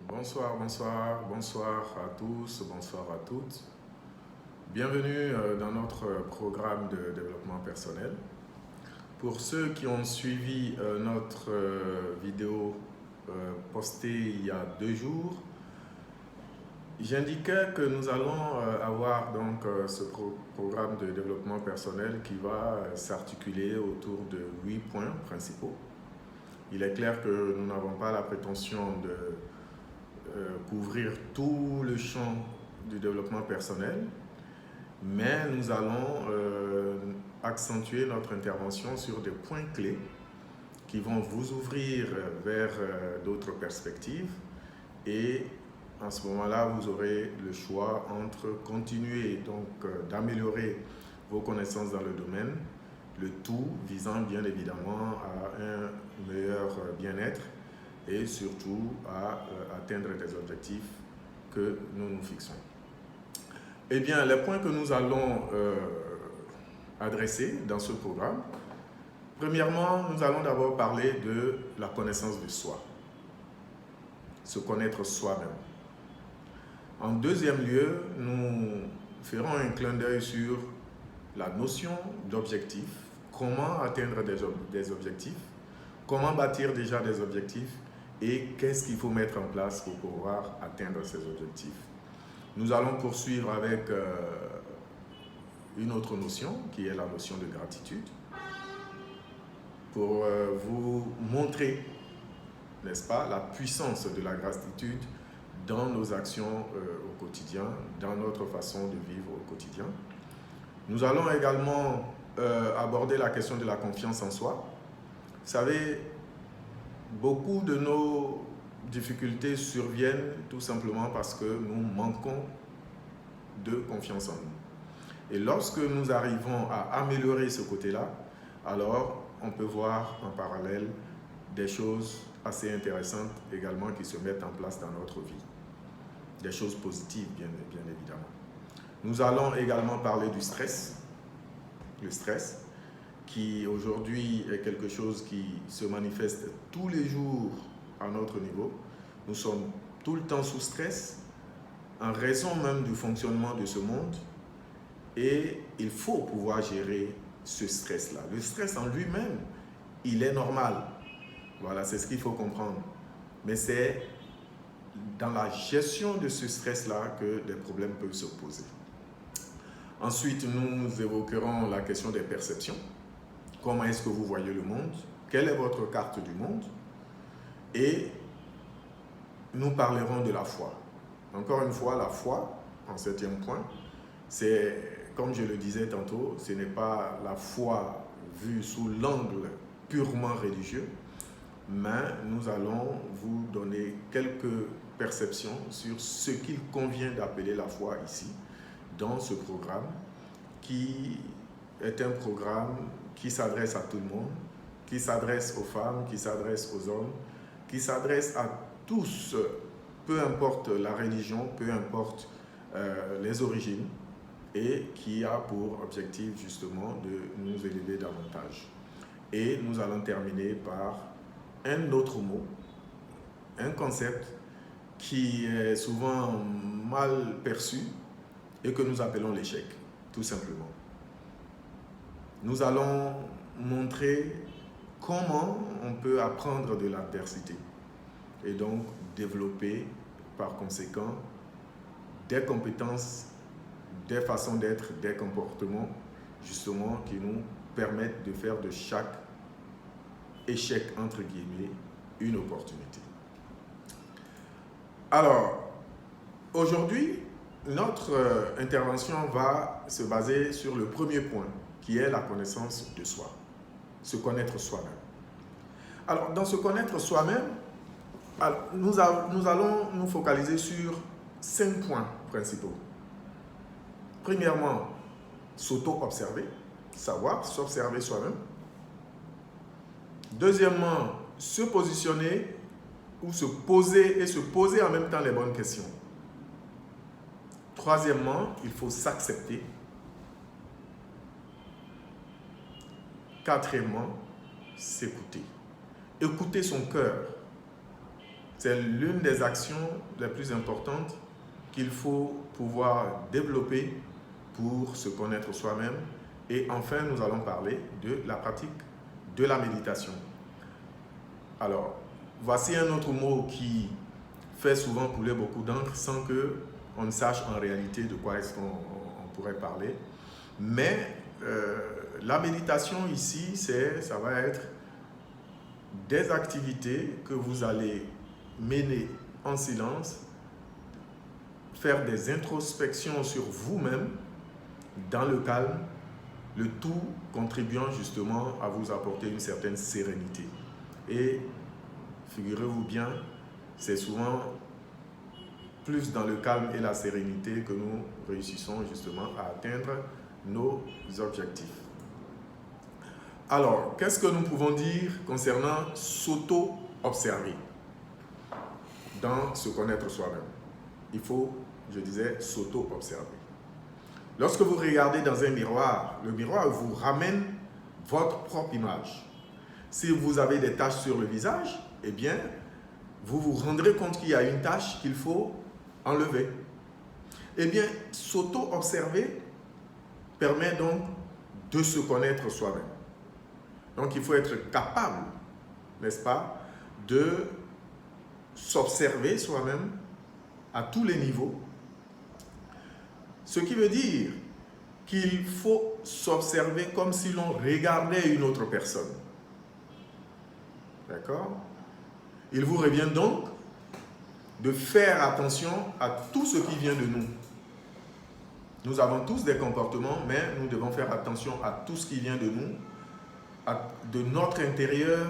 Bonsoir, bonsoir, bonsoir à tous, bonsoir à toutes. Bienvenue dans notre programme de développement personnel. Pour ceux qui ont suivi notre vidéo postée il y a 2 jours, j'indiquais que nous allons avoir donc ce programme de développement personnel qui va s'articuler autour de 8 points principaux. Il est clair que nous n'avons pas la prétention de couvrir tout le champ du développement personnel, mais nous allons accentuer notre intervention sur des points clés qui vont vous ouvrir vers d'autres perspectives, et à ce moment-là, vous aurez le choix entre continuer donc d'améliorer vos connaissances dans le domaine, le tout visant bien évidemment à un meilleur bien-être et surtout à atteindre des objectifs que nous nous fixons. Eh bien, les points que nous allons adresser dans ce programme, premièrement, nous allons d'abord parler de la connaissance de soi, se connaître soi-même. En deuxième lieu, nous ferons un clin d'œil sur la notion d'objectif, comment atteindre des objectifs, comment bâtir déjà des objectifs et qu'est-ce qu'il faut mettre en place pour pouvoir atteindre ces objectifs. Nous allons poursuivre avec une autre notion qui est la notion de gratitude pour vous montrer, n'est-ce pas, la puissance de la gratitude dans nos actions au quotidien, dans notre façon de vivre au quotidien. Nous allons également aborder la question de la confiance en soi. Vous savez, beaucoup de nos difficultés surviennent tout simplement parce que nous manquons de confiance en nous. Et lorsque nous arrivons à améliorer ce côté-là, alors on peut voir en parallèle des choses assez intéressantes également qui se mettent en place dans notre vie. Des choses positives, bien évidemment. Nous allons également parler du stress. Le stress, qui aujourd'hui est quelque chose qui se manifeste tous les jours à notre niveau. Nous sommes tout le temps sous stress, en raison même du fonctionnement de ce monde, et il faut pouvoir gérer ce stress-là. Le stress en lui-même, il est normal. Voilà, c'est ce qu'il faut comprendre. Mais c'est dans la gestion de ce stress-là que des problèmes peuvent se poser. Ensuite, nous évoquerons la question des perceptions. Comment est-ce que vous voyez le monde? Quelle est votre carte du monde? Et nous parlerons de la foi. Encore une fois, la foi, en 7e point, c'est, comme je le disais tantôt, ce n'est pas la foi vue sous l'angle purement religieux, mais nous allons vous donner quelques perceptions sur ce qu'il convient d'appeler la foi ici, dans ce programme, qui est un programme qui s'adresse à tout le monde, qui s'adresse aux femmes, qui s'adresse aux hommes, qui s'adresse à tous, peu importe la religion, peu importe les origines, et qui a pour objectif justement de nous élever davantage. Et nous allons terminer par un autre mot, un concept qui est souvent mal perçu et que nous appelons l'échec, tout simplement. Nous allons montrer comment on peut apprendre de l'adversité et donc développer par conséquent des compétences, des façons d'être, des comportements justement qui nous permettent de faire de chaque échec entre guillemets une opportunité. Alors, aujourd'hui, notre intervention va se baser sur le premier point, qui est la connaissance de soi, se connaître soi-même. Alors, dans se connaître soi-même, nous allons nous focaliser sur 5 points principaux. Premièrement, s'auto-observer, savoir s'observer soi-même. Deuxièmement, se positionner ou se poser et se poser en même temps les bonnes questions. Troisièmement, il faut s'accepter. Quatrièmement, s'écouter. Écouter son cœur. c'est l'une des actions les plus importantes qu'il faut pouvoir développer pour se connaître soi-même. Et enfin, nous allons parler de la pratique de la méditation. Alors, voici un autre mot qui fait souvent couler beaucoup d'encre sans qu'on ne sache en réalité de quoi est-ce qu'on pourrait parler. Mais la méditation ici, ça va être des activités que vous allez mener en silence, faire des introspections sur vous-même dans le calme, le tout contribuant justement à vous apporter une certaine sérénité. Et figurez-vous bien, c'est souvent plus dans le calme et la sérénité que nous réussissons justement à atteindre nos objectifs. Alors, qu'est-ce que nous pouvons dire concernant s'auto-observer dans se connaître soi-même? Il faut, je disais, s'auto-observer. Lorsque vous regardez dans un miroir, le miroir vous ramène votre propre image. Si vous avez des taches sur le visage, eh bien, vous vous rendrez compte qu'il y a une tache qu'il faut enlever. Eh bien, s'auto-observer permet donc de se connaître soi-même. Donc, il faut être capable, n'est-ce pas, de s'observer soi-même à tous les niveaux. Ce qui veut dire qu'il faut s'observer comme si l'on regardait une autre personne. D'accord? Il vous revient donc de faire attention à tout ce qui vient de nous. Nous avons tous des comportements, mais nous devons faire attention à tout ce qui vient de nous, de notre intérieur,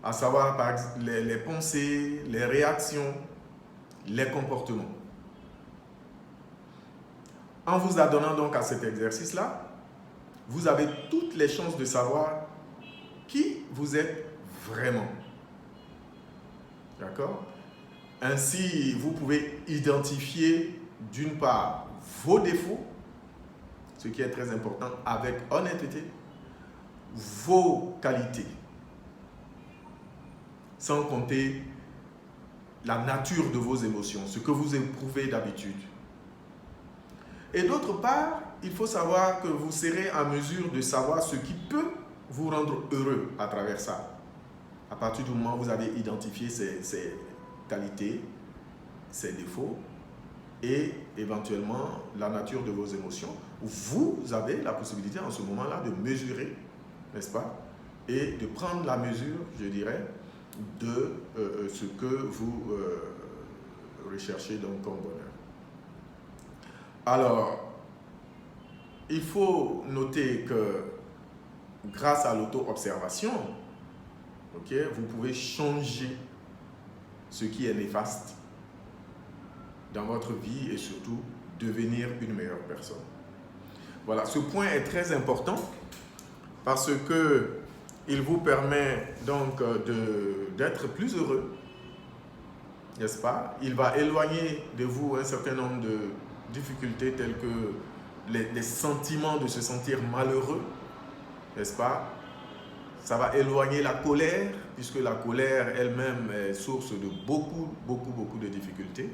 à savoir par exemple, les pensées, les réactions, les comportements. En vous adonnant donc à cet exercice-là, vous avez toutes les chances de savoir qui vous êtes vraiment. D'accord? Ainsi, vous pouvez identifier d'une part vos défauts, ce qui est très important, avec honnêteté, vos qualités, sans compter la nature de vos émotions, ce que vous éprouvez d'habitude. Et d'autre part, il faut savoir que vous serez en mesure de savoir ce qui peut vous rendre heureux à travers ça. À partir du moment où vous avez identifié ces qualités, ces défauts et éventuellement la nature de vos émotions, vous avez la possibilité en ce moment-là de mesurer, n'est-ce pas, et de prendre la mesure, je dirais, de ce que vous recherchez donc comme bonheur. Alors, il faut noter que grâce à l'auto-observation, vous pouvez changer ce qui est néfaste dans votre vie et surtout devenir une meilleure personne. Voilà, ce point est très important parce que il vous permet donc d'être plus heureux, n'est-ce pas? Il va éloigner de vous un certain nombre de difficultés telles que les sentiments de se sentir malheureux, n'est-ce pas? Ça va éloigner la colère, puisque la colère elle-même est source de beaucoup de difficultés.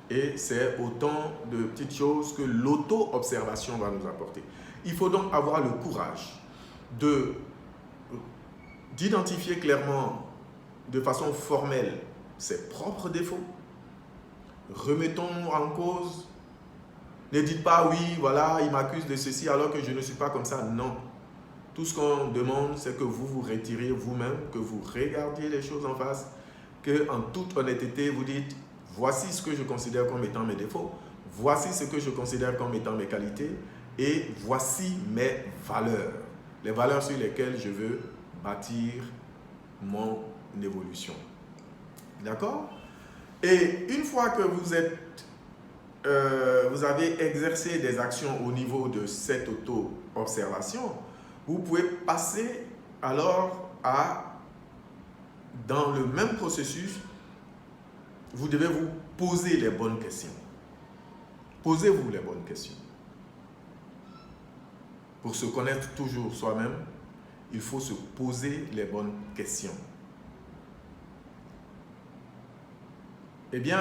Et c'est autant de petites choses que l'auto-observation va nous apporter. Il faut donc avoir le courage d'identifier clairement, de façon formelle, ses propres défauts. Remettons-nous en cause. Ne dites pas, oui, voilà, il m'accuse de ceci alors que je ne suis pas comme ça. Non. Tout ce qu'on demande, c'est que vous vous retiriez vous-même, que vous regardiez les choses en face, que en toute honnêteté, vous dites, voici ce que je considère comme étant mes défauts, voici ce que je considère comme étant mes qualités, et voici mes valeurs, les valeurs sur lesquelles je veux bâtir mon évolution. D'accord? Et une fois que vous avez exercé des actions au niveau de cette auto-observation, vous pouvez passer alors dans le même processus, vous devez vous poser les bonnes questions. Posez-vous les bonnes questions. Pour se connaître toujours soi-même, il faut se poser les bonnes questions. eh bien,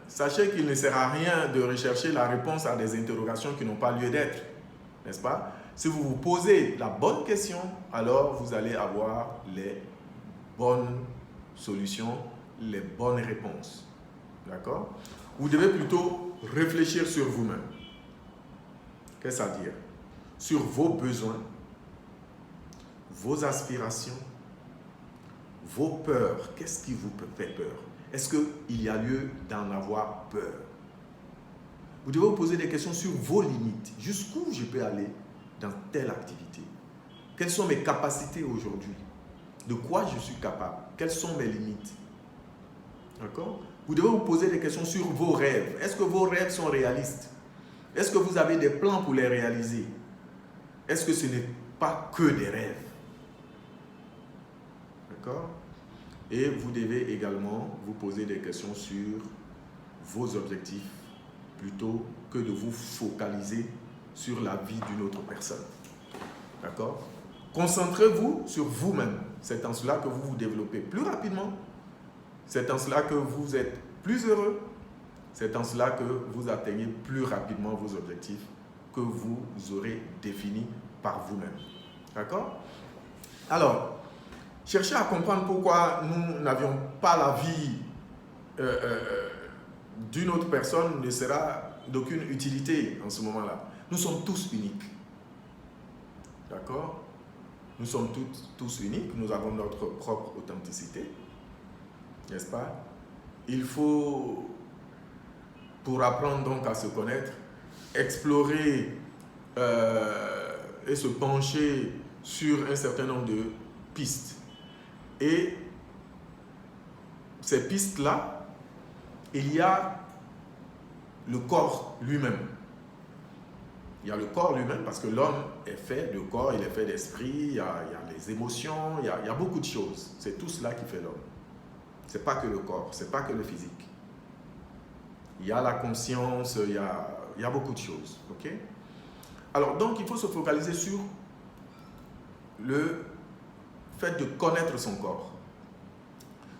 sachez qu'il ne sert à rien de rechercher la réponse à des interrogations qui n'ont pas lieu d'être, n'est-ce pas? Si vous vous posez la bonne question, alors vous allez avoir les bonnes solutions, les bonnes réponses. D'accord? Vous devez plutôt réfléchir sur vous-même. Qu'est-ce que ça veut dire? Sur vos besoins, vos aspirations, vos peurs. Qu'est-ce qui vous fait peur? Est-ce qu'il y a lieu d'en avoir peur? Vous devez vous poser des questions sur vos limites. Jusqu'où je peux aller dans telle activité? Quelles sont mes capacités aujourd'hui? De quoi je suis capable? Quelles sont mes limites? D'accord? Vous devez vous poser des questions sur vos rêves. Est-ce que vos rêves sont réalistes? Est-ce que vous avez des plans pour les réaliser? Est-ce que ce n'est pas que des rêves? D'accord? Et vous devez également vous poser des questions sur vos objectifs plutôt que de vous focaliser sur la vie d'une autre personne. D'accord? Concentrez-vous sur vous-même. C'est en cela que vous vous développez plus rapidement. C'est en cela que vous êtes plus heureux. C'est en cela que vous atteignez plus rapidement vos objectifs que vous aurez définis par vous-même. D'accord? Alors, cherchez à comprendre pourquoi nous n'avions pas la vie d'une autre personne ne sera d'aucune utilité en ce moment-là. Nous sommes tous uniques. D'accord? Nous sommes tous uniques. Nous avons notre propre authenticité. N'est-ce pas? Il faut, pour apprendre donc à se connaître, explorer et se pencher sur un certain nombre de pistes. Et ces pistes-là, il y a le corps lui-même. Il y a le corps lui-même parce que l'homme est fait de corps, il est fait d'esprit, il y a les émotions, il y a beaucoup de choses. C'est tout cela qui fait l'homme. Ce n'est pas que le corps, ce n'est pas que le physique. Il y a la conscience, il y a beaucoup de choses. Okay? Alors donc il faut se focaliser sur le fait de connaître son corps.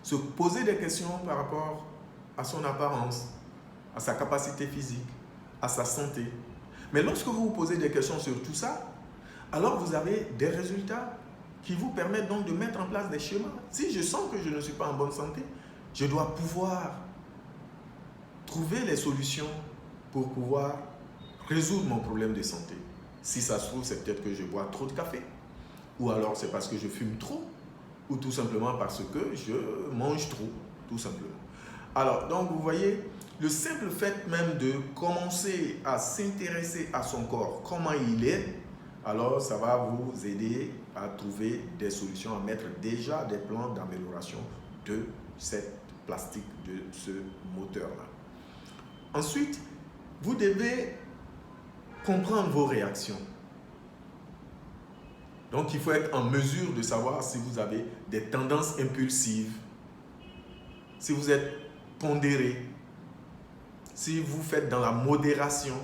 Se poser des questions par rapport à son apparence, à sa capacité physique, à sa santé. Mais lorsque vous vous posez des questions sur tout ça, alors vous avez des résultats qui vous permettent donc de mettre en place des schémas. Si je sens que je ne suis pas en bonne santé, je dois pouvoir trouver les solutions pour pouvoir résoudre mon problème de santé. Si ça se trouve, c'est peut-être que je bois trop de café, ou alors c'est parce que je fume trop, ou tout simplement parce que je mange trop, tout simplement. Alors, donc vous voyez, le simple fait même de commencer à s'intéresser à son corps, comment il est, alors ça va vous aider à trouver des solutions, à mettre déjà des plans d'amélioration de cette plastique, de ce moteur-là. Ensuite, vous devez comprendre vos réactions. Donc, il faut être en mesure de savoir si vous avez des tendances impulsives, si vous êtes pondéré, si vous faites dans la modération,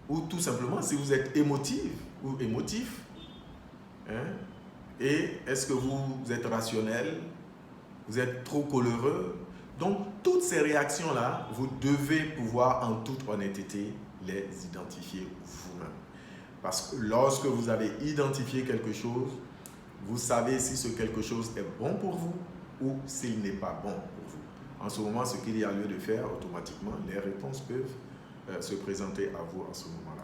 ou tout simplement si vous êtes émotif ou émotif. Hein? Et est-ce que vous êtes rationnel? Vous êtes trop coléreux? Donc, toutes ces réactions-là, vous devez pouvoir en toute honnêteté les identifier vous-même. Parce que lorsque vous avez identifié quelque chose, vous savez si ce quelque chose est bon pour vous ou s'il n'est pas bon pour vous. En ce moment, ce qu'il y a lieu de faire, automatiquement, les réponses peuvent se présenter à vous en ce moment-là.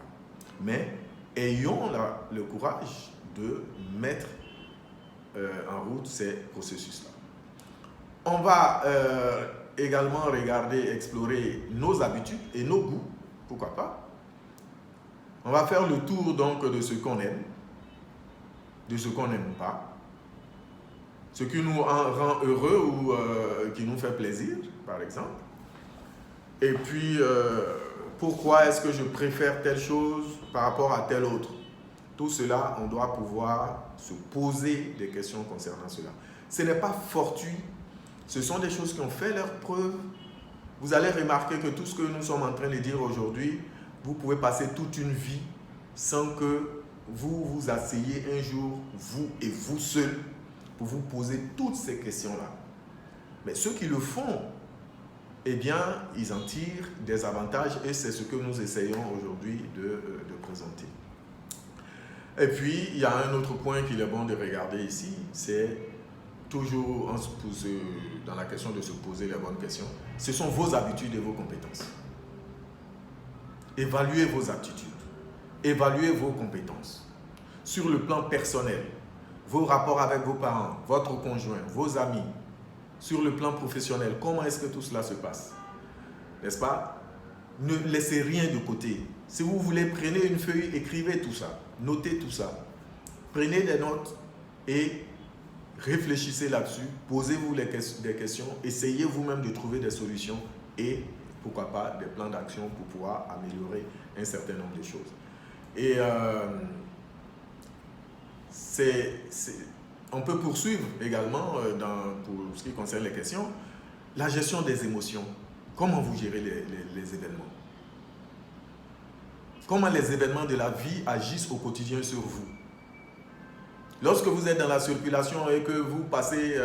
Mais ayons le courage de mettre en route ces processus-là. On va également regarder, explorer nos habitudes et nos goûts, pourquoi pas. On va faire le tour donc de ce qu'on aime, de ce qu'on n'aime pas, ce qui nous rend heureux ou qui nous fait plaisir, par exemple. Et puis, pourquoi est-ce que je préfère telle chose par rapport à telle autre? Tout cela, on doit pouvoir se poser des questions concernant cela. Ce n'est pas fortuit. Ce sont des choses qui ont fait leur preuve. Vous allez remarquer que tout ce que nous sommes en train de dire aujourd'hui, vous pouvez passer toute une vie sans que vous vous asseyez un jour, vous et vous seul, pour vous poser toutes ces questions-là. Mais ceux qui le font eh bien, ils en tirent des avantages et c'est ce que nous essayons aujourd'hui de présenter. Et puis, il y a un autre point qu'il est bon de regarder ici, c'est toujours dans la question de se poser les bonnes questions. Ce sont vos habitudes et vos compétences. Évaluez vos aptitudes, évaluez vos compétences. Sur le plan personnel, vos rapports avec vos parents, votre conjoint, vos amis. Sur le plan professionnel, comment est-ce que tout cela se passe? N'est-ce pas? Ne laissez rien de côté. Si vous voulez, prenez une feuille, écrivez tout ça, notez tout ça. Prenez des notes et réfléchissez là-dessus, posez-vous des questions, essayez vous-même de trouver des solutions et pourquoi pas des plans d'action pour pouvoir améliorer un certain nombre de choses. Et on peut poursuivre également pour ce qui concerne les questions, la gestion des émotions. Comment vous gérez les événements? Comment les événements de la vie agissent au quotidien sur vous? Lorsque vous êtes dans la circulation et que vous passez,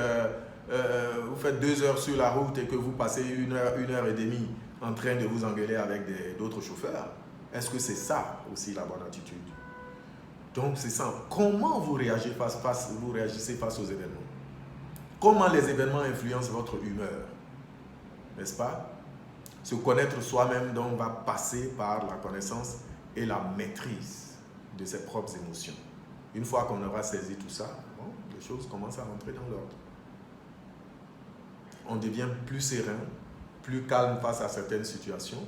vous faites 2 heures sur la route et que vous passez 1 heure et demie en train de vous engueuler avec d'autres chauffeurs, est-ce que c'est ça aussi la bonne attitude? Donc c'est ça. Comment vous réagissez face aux événements? Comment les événements influencent votre humeur? N'est-ce pas? Se connaître soi-même donc va passer par la connaissance et la maîtrise de ses propres émotions. Une fois qu'on aura saisi tout ça, bon, les choses commencent à rentrer dans l'ordre. On devient plus serein, plus calme face à certaines situations.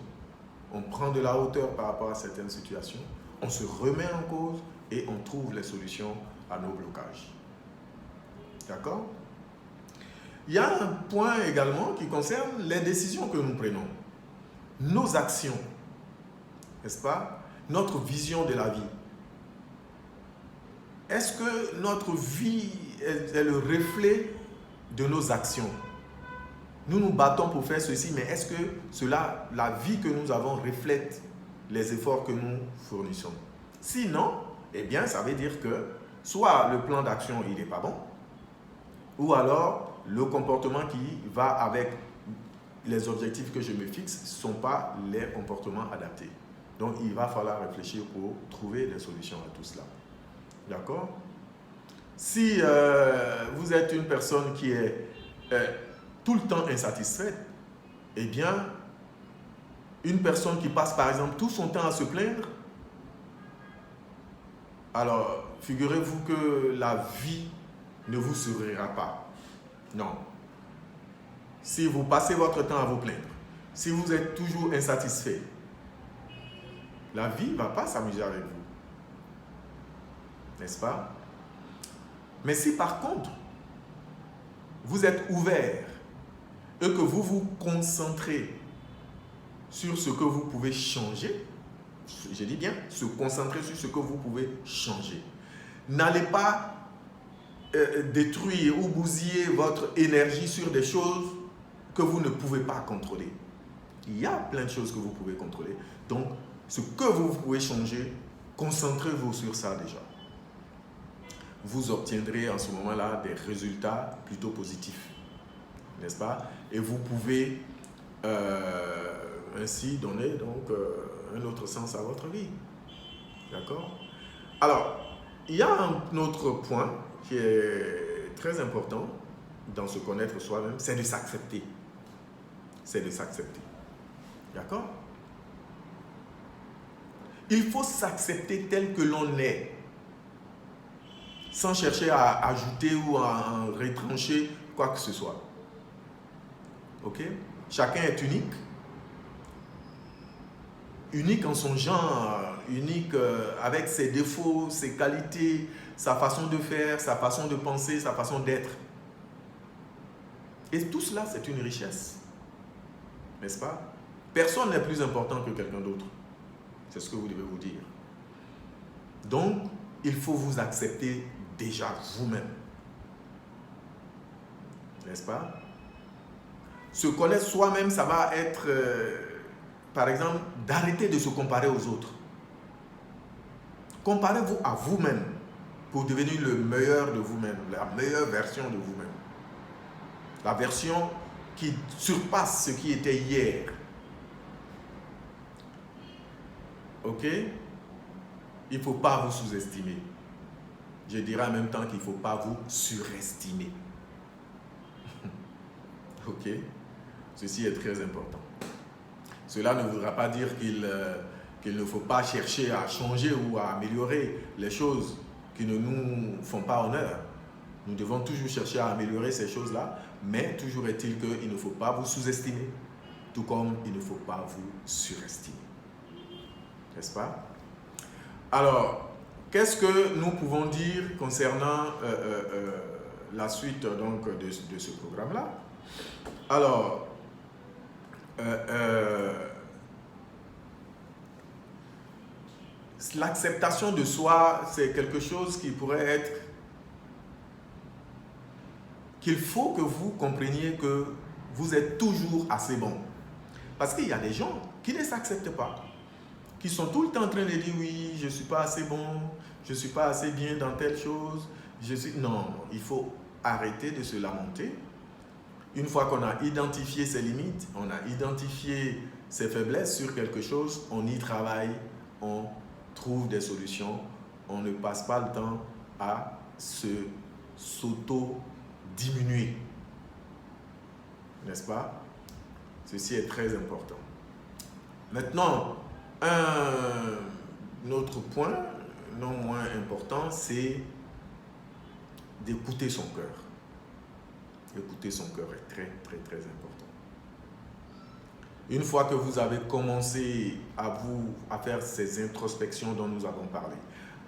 On prend de la hauteur par rapport à certaines situations. On se remet en cause et on trouve les solutions à nos blocages. D'accord? Il y a un point également qui concerne les décisions que nous prenons. Nos actions, n'est-ce pas? Notre vision de la vie. Est-ce que notre vie est le reflet de nos actions? Nous nous battons pour faire ceci, mais est-ce que la vie que nous avons reflète les efforts que nous fournissons? Sinon, eh bien, ça veut dire que soit le plan d'action, il n'est pas bon, ou alors le comportement qui va avec les objectifs que je me fixe ne sont pas les comportements adaptés. Donc, il va falloir réfléchir pour trouver des solutions à tout cela. D'accord? Si vous êtes une personne qui est tout le temps insatisfaite, eh bien, une personne qui passe par exemple tout son temps à se plaindre, alors figurez-vous que la vie ne vous sourira pas. Non. Si vous passez votre temps à vous plaindre, si vous êtes toujours insatisfait, la vie ne va pas s'amuser avec vous. N'est-ce pas? Mais si par contre, vous êtes ouvert et que vous vous concentrez sur ce que vous pouvez changer, je dis bien, se concentrer sur ce que vous pouvez changer. N'allez pas détruire ou bousiller votre énergie sur des choses que vous ne pouvez pas contrôler. Il y a plein de choses que vous pouvez contrôler. Donc, ce que vous pouvez changer, concentrez-vous sur ça déjà. Vous obtiendrez en ce moment-là des résultats plutôt positifs, n'est-ce pas? Et vous pouvez ainsi donner donc un autre sens à votre vie. D'accord? Alors, il y a un autre point qui est très important dans se connaître soi-même, c'est de s'accepter. C'est de s'accepter. D'accord? Il faut s'accepter tel que l'on est, sans chercher à ajouter ou à retrancher quoi que ce soit. Ok? Chacun est unique. Unique en son genre, unique avec ses défauts, ses qualités, sa façon de faire, sa façon de penser, sa façon d'être. Et tout cela, c'est une richesse. N'est-ce pas? Personne n'est plus important que quelqu'un d'autre. C'est ce que vous devez vous dire. Donc, il faut vous accepter déjà vous-même. N'est-ce pas? Se connaître soi-même, ça va être, par exemple, d'arrêter de se comparer aux autres. Comparez-vous à vous-même pour devenir le meilleur de vous-même, la meilleure version de vous-même. La version qui surpasse ce qui était hier. Ok? Il ne faut pas vous sous-estimer. Je dirais en même temps qu'il ne faut pas vous surestimer. Ok? Ceci est très important. Cela ne voudra pas dire qu'il ne faut pas chercher à changer ou à améliorer les choses qui ne nous font pas honneur. Nous devons toujours chercher à améliorer ces choses-là, mais toujours est-il qu'il ne faut pas vous sous-estimer, tout comme il ne faut pas vous surestimer. N'est-ce pas? Alors, qu'est-ce que nous pouvons dire concernant la suite donc, de ce programme-là? Alors, l'acceptation de soi, c'est quelque chose qui pourrait être qu'il faut que vous compreniez que vous êtes toujours assez bon. Parce qu'il y a des gens qui ne s'acceptent pas, qui sont tout le temps en train de dire oui, je ne suis pas assez bon, je ne suis pas assez bien dans telle chose. Non, il faut arrêter de se lamenter. Une fois qu'on a identifié ses limites, on a identifié ses faiblesses sur quelque chose, on y travaille, on trouve des solutions, on ne passe pas le temps à s'auto-diminuer. N'est-ce pas? Ceci est très important. Maintenant, un autre point, non moins important, c'est d'écouter son cœur. Écouter son cœur est très, très, très important. Une fois que vous avez commencé à faire ces introspections dont nous avons parlé,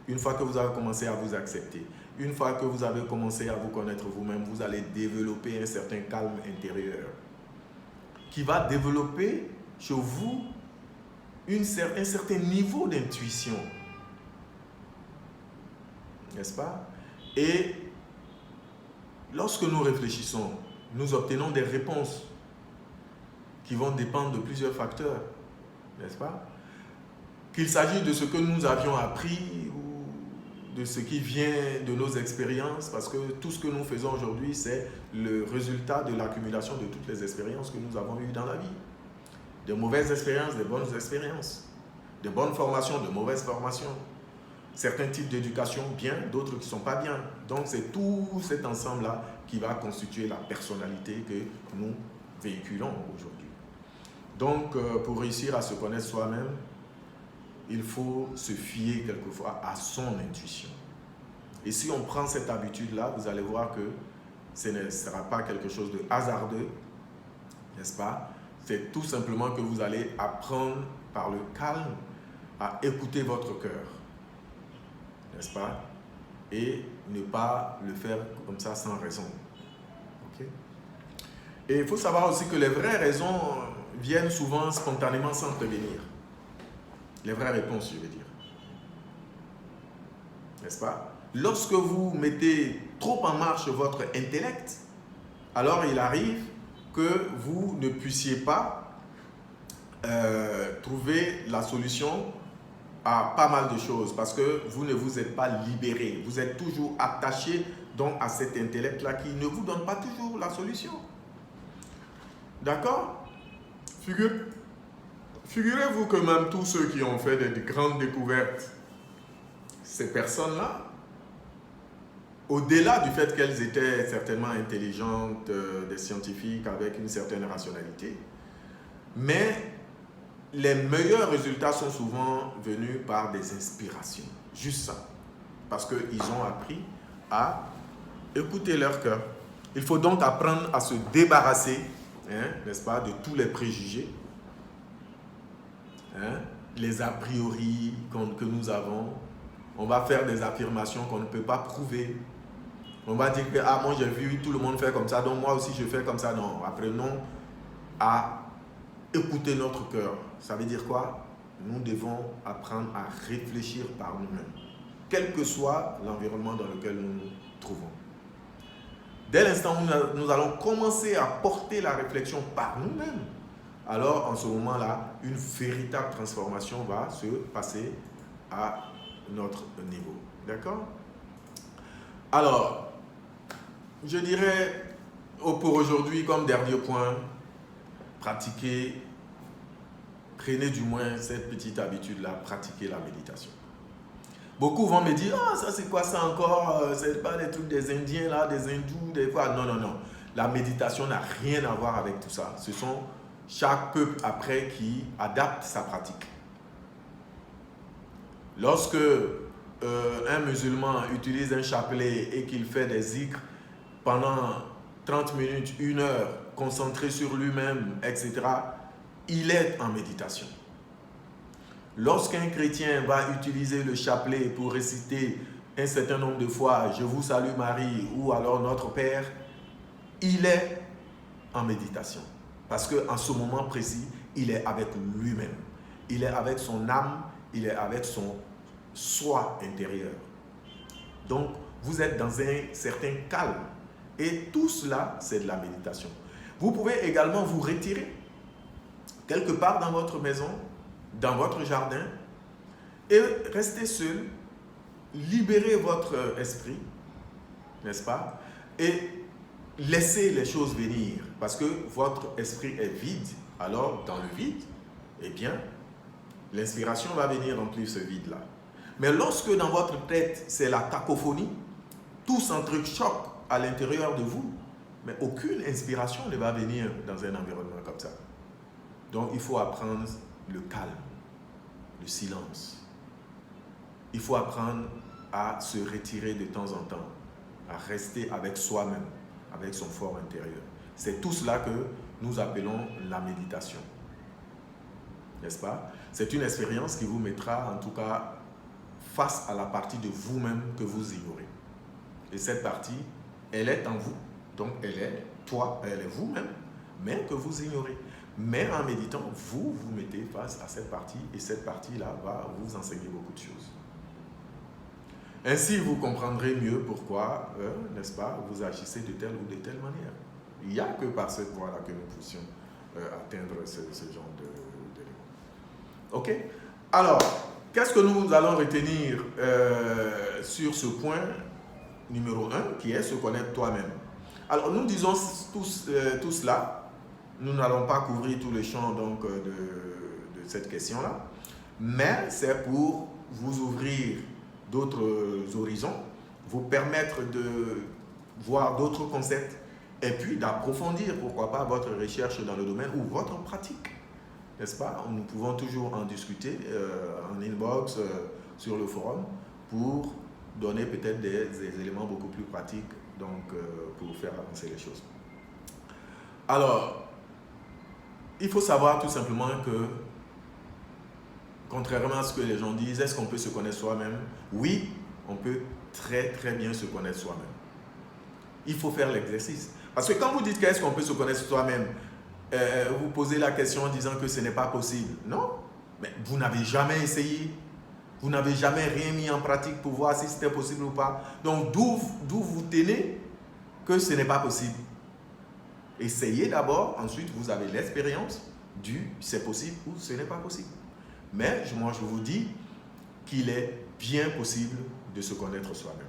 une fois que vous avez commencé à vous accepter, une fois que vous avez commencé à vous connaître vous-même, vous allez développer un certain calme intérieur qui va développer chez vous un certain niveau d'intuition. N'est-ce pas? Et lorsque nous réfléchissons, nous obtenons des réponses qui vont dépendre de plusieurs facteurs, n'est-ce pas? Qu'il s'agisse de ce que nous avions appris ou de ce qui vient de nos expériences, parce que tout ce que nous faisons aujourd'hui, c'est le résultat de l'accumulation de toutes les expériences que nous avons eues dans la vie. De mauvaises expériences, de bonnes expériences, de bonnes formations, de mauvaises formations. Certains types d'éducation bien, d'autres qui ne sont pas bien. Donc c'est tout cet ensemble-là qui va constituer la personnalité que nous véhiculons aujourd'hui. Donc pour réussir à se connaître soi-même, il faut se fier quelquefois à son intuition. Et si on prend cette habitude-là, vous allez voir que ce ne sera pas quelque chose de hasardeux, n'est-ce pas? C'est tout simplement que vous allez apprendre par le calme à écouter votre cœur. N'est-ce pas? Et ne pas le faire comme ça sans raison. Okay? Et il faut savoir aussi que les vraies raisons viennent souvent spontanément sans prévenir. Les vraies réponses, je veux dire. N'est-ce pas? Lorsque vous mettez trop en marche votre intellect, alors il arrive que vous ne puissiez pas trouver la solution à pas mal de choses parce que vous ne vous êtes pas libéré. Vous êtes toujours attaché donc à cet intellect-là qui ne vous donne pas toujours la solution. D'accord? Figurez-vous que même tous ceux qui ont fait des grandes découvertes, ces personnes-là, au-delà du fait qu'elles étaient certainement intelligentes, des scientifiques avec une certaine rationalité, mais les meilleurs résultats sont souvent venus par des inspirations. Juste ça. Parce qu'ils ont appris à écouter leur cœur. Il faut donc apprendre à se débarrasser, n'est-ce pas, de tous les préjugés, les a priori que nous avons. On va faire des affirmations qu'on ne peut pas prouver. On va dire que moi j'ai vu tout le monde faire comme ça, donc moi aussi je fais comme ça. Non, apprenons à écouter notre cœur. Ça veut dire quoi? Nous devons apprendre à réfléchir par nous-mêmes, quel que soit l'environnement dans lequel nous nous trouvons. Dès l'instant où nous allons commencer à porter la réflexion par nous-mêmes, alors en ce moment-là, une véritable transformation va se passer à notre niveau. D'accord? Alors, je dirais pour aujourd'hui, comme dernier point, prenez du moins cette petite habitude-là, pratiquez la méditation. Beaucoup vont me dire, ah, ça c'est quoi ça encore? C'est pas des trucs des Indiens là, des hindous, des quoi? Non, non, non. La méditation n'a rien à voir avec tout ça. Ce sont chaque peuple après qui adapte sa pratique. Lorsque un musulman utilise un chapelet et qu'il fait des zikrs pendant 30 minutes, 1 heure, concentré sur lui-même, etc., il est en méditation. Lorsqu'un chrétien va utiliser le chapelet pour réciter un certain nombre de fois « Je vous salue Marie » ou alors « Notre Père », il est en méditation. Parce qu'en ce moment précis, il est avec lui-même. Il est avec son âme, il est avec son soi intérieur. Donc, vous êtes dans un certain calme. Et tout cela, c'est de la méditation. Vous pouvez également vous retirer quelque part dans votre maison, dans votre jardin, et rester seul, libérer votre esprit, n'est-ce pas? Et laisser les choses venir, parce que votre esprit est vide. Alors, dans le vide, eh bien, l'inspiration va venir remplir ce vide-là. Mais lorsque dans votre tête, c'est la cacophonie, tout s'entrechoque à l'intérieur de vous, mais aucune inspiration ne va venir dans un environnement comme ça. Donc, il faut apprendre le calme, le silence. Il faut apprendre à se retirer de temps en temps, à rester avec soi-même, avec son fort intérieur. C'est tout cela que nous appelons la méditation. N'est-ce pas? C'est une expérience qui vous mettra, en tout cas, face à la partie de vous-même que vous ignorez. Et cette partie, elle est en vous. Donc, elle est toi, elle est vous-même, mais que vous ignorez. Mais en méditant, vous vous mettez face à cette partie et cette partie-là va vous enseigner beaucoup de choses. Ainsi, vous comprendrez mieux pourquoi, n'est-ce pas, vous agissez de telle ou de telle manière. Il n'y a que par cette voie-là que nous puissions atteindre ce genre d'éléments. Ok? Alors, qu'est-ce que nous allons retenir sur ce point numéro 1, qui est se connaître toi-même? Alors, nous disons tout cela. Nous n'allons pas couvrir tout le champ donc, de cette question-là, mais c'est pour vous ouvrir d'autres horizons, vous permettre de voir d'autres concepts et puis d'approfondir, pourquoi pas, votre recherche dans le domaine ou votre pratique, n'est-ce pas? Nous pouvons toujours en discuter en inbox, sur le forum, pour donner peut-être des éléments beaucoup plus pratiques donc, pour faire avancer les choses. Alors, il faut savoir tout simplement que, contrairement à ce que les gens disent, est-ce qu'on peut se connaître soi-même? Oui, on peut très très bien se connaître soi-même. Il faut faire l'exercice. Parce que quand vous dites qu'est-ce qu'on peut se connaître soi-même, vous posez la question en disant que ce n'est pas possible. Non, mais vous n'avez jamais essayé. Vous n'avez jamais rien mis en pratique pour voir si c'était possible ou pas. Donc, d'où vous tenez que ce n'est pas possible? Essayez d'abord, ensuite vous avez l'expérience du c'est possible ou ce n'est pas possible. Mais moi je vous dis qu'il est bien possible de se connaître soi-même.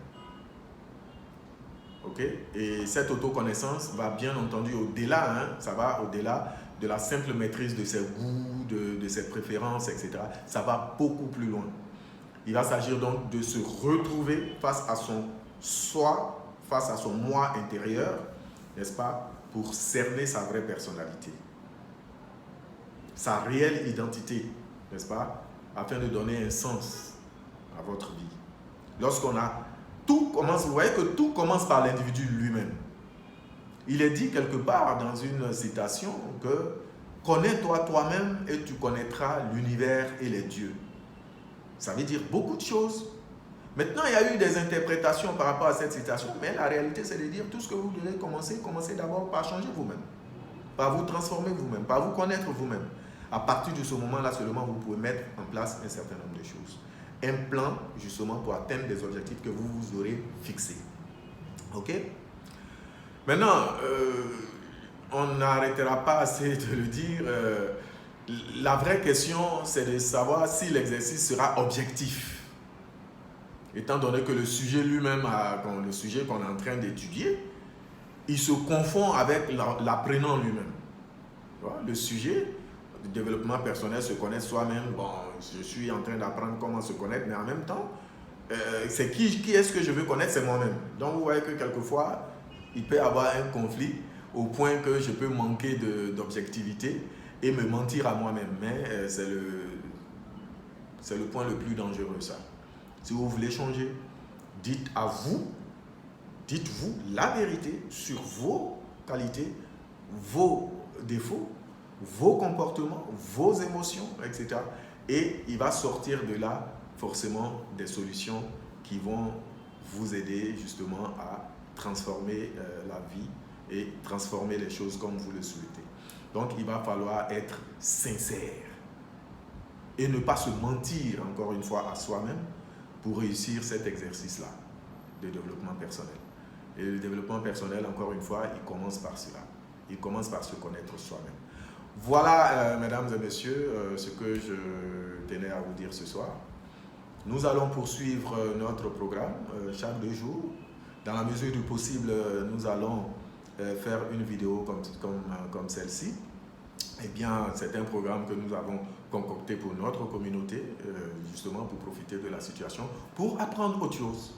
Ok? Et cette autoconnaissance va bien entendu au-delà, ça va au-delà de la simple maîtrise de ses goûts, de ses préférences, etc. Ça va beaucoup plus loin. Il va s'agir donc de se retrouver face à son soi, face à son moi intérieur, n'est-ce pas? Pour cerner sa vraie personnalité, sa réelle identité, n'est-ce pas? Afin de donner un sens à votre vie. Lorsqu'on a tout commence, vous voyez que tout commence par l'individu lui-même. Il est dit quelque part dans une citation que connais-toi toi-même et tu connaîtras l'univers et les dieux. Ça veut dire beaucoup de choses. Maintenant, il y a eu des interprétations par rapport à cette citation, mais la réalité, c'est de dire tout ce que vous devez commencer d'abord par changer vous-même, par vous transformer vous-même, par vous connaître vous-même. À partir de ce moment-là seulement, vous pouvez mettre en place un certain nombre de choses. Un plan, justement, pour atteindre des objectifs que vous vous aurez fixés. Ok? Maintenant, on n'arrêtera pas assez de le dire. La vraie question, c'est de savoir si l'exercice sera objectif. Étant donné que le sujet lui-même, le sujet qu'on est en train d'étudier, il se confond avec l'apprenant lui-même. Le sujet du développement personnel, se connaître soi-même, bon, je suis en train d'apprendre comment se connaître, mais en même temps, c'est qui est-ce que je veux connaître, c'est moi-même. Donc vous voyez que quelquefois, il peut y avoir un conflit au point que je peux manquer d'objectivité et me mentir à moi-même. Mais c'est le point le plus dangereux, ça. Si vous voulez changer, dites-vous la vérité sur vos qualités, vos défauts, vos comportements, vos émotions, etc. Et il va sortir de là forcément des solutions qui vont vous aider justement à transformer la vie et transformer les choses comme vous le souhaitez. Donc il va falloir être sincère et ne pas se mentir encore une fois à soi-même pour réussir cet exercice-là de développement personnel. Et le développement personnel, encore une fois, il commence par cela. Il commence par se connaître soi-même. Voilà, mesdames et messieurs, ce que je tenais à vous dire ce soir. Nous allons poursuivre notre programme chaque 2 jours. Dans la mesure du possible, nous allons faire une vidéo comme celle-ci. Eh bien, c'est un programme que nous avons concocté pour notre communauté, justement pour profiter de la situation, pour apprendre autre chose,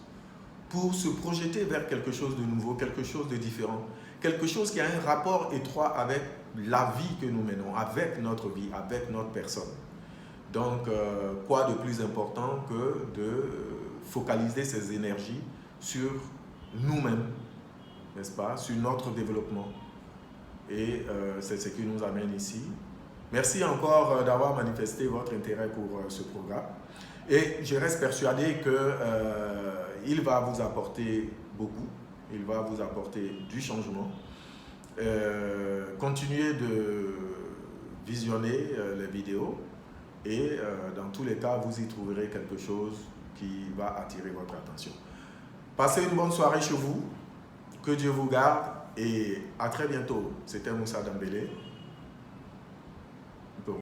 pour se projeter vers quelque chose de nouveau, quelque chose de différent, quelque chose qui a un rapport étroit avec la vie que nous menons, avec notre vie, avec notre personne. Donc, quoi de plus important que de focaliser ses énergies sur nous-mêmes, n'est-ce pas, sur notre développement. Et c'est ce qui nous amène ici. Merci encore d'avoir manifesté votre intérêt pour ce programme. Et je reste persuadé qu'il va vous apporter beaucoup. Il va vous apporter du changement. Continuez de visionner les vidéos et dans tous les cas, vous y trouverez quelque chose qui va attirer votre attention. Passez une bonne soirée chez vous. Que Dieu vous garde et à très bientôt. C'était Moussa Dambélé.